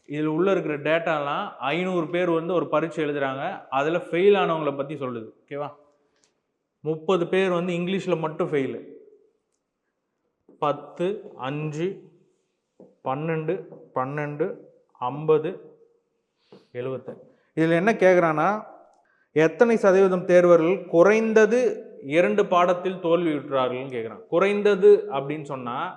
இதில் உள்ள இருக்கிற டேட்டாலாம் 500 பேர் வந்து ஒரு பரீட்சை எழுதுறாங்க. அதில் ஃபெயில் ஆனவங்களை பற்றி சொல்லுது. ஓகேவா? 30 பேர் வந்து இங்கிலீஷில் மட்டும் ஃபெயிலு. 10, 5, 12, 12, 50, 70. இதில் என்ன கேட்குறான்னா, எத்தனை சதவீதம் தேர்வர்கள் குறைந்தது 2 பாடத்தில் தோல்வியுற்றார்கள்னு கேட்குறான். குறைந்தது அப்படின்னு சொன்னால்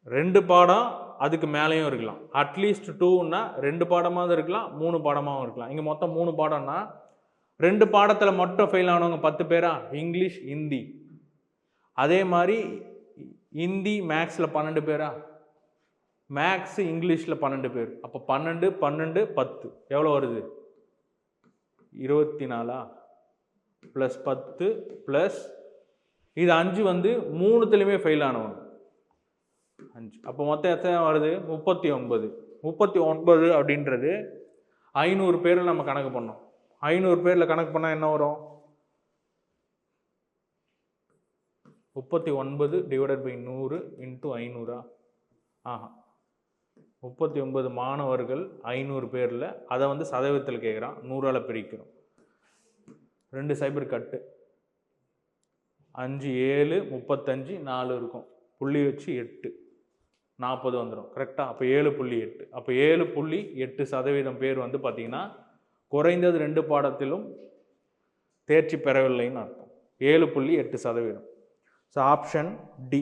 2 பாடம் அதுக்கு மேலேயும் இருக்கலாம். அட்லீஸ்ட் 2ன்னா 2 பாடமாவது இருக்கலாம், 3 பாடமாகவும் இருக்கலாம். இங்கே மொத்தம் 3 பாடம்னா 2 பாடத்தில் மட்டும் ஃபெயில் ஆனவங்க 10 பேரா? இங்கிலீஷ், ஹிந்தி. அதே மாதிரி ஹிந்தி மேக்ஸில் 12 பேரா? மேக்ஸ் இங்கிலீஷில் 12 பேர். அப்போ 12, 12, 10 எவ்வளோ வருது? 24 ப்ளஸ் 10 ப்ளஸ் இது 5 வந்து 3த்துலேயுமே ஃபெயில் ஆனவங்க 5. அப்போ மொத்தம் எத்தனை வருது? 39. 39 அப்படின்றது 500 பேரில் நம்ம கணக்கு பண்ணோம். 500 பேரில் கணக்கு பண்ணால் என்ன வரும்? 39 டிவைடட் பை 100 இன்ட்டு 500. ஆஹா, 39 மாணவர்கள் 500 பேரில், அதை வந்து சதவீதத்தில் கேட்குறான். 100ஆல் பிரிக்கிறோம். 2 சைபர் கட்டு, 5 7 35 4 இருக்கும். புள்ளி வச்சு 8 40 வந்துடும். கரெக்டாக? அப்போ 7.8. அப்போ 7.8% பேர் வந்து பார்த்தீங்கன்னா குறைந்தது 2 பாடத்திலும் தேர்ச்சி பெறவில்லைன்னு அர்த்தம். 7.8%. So option D.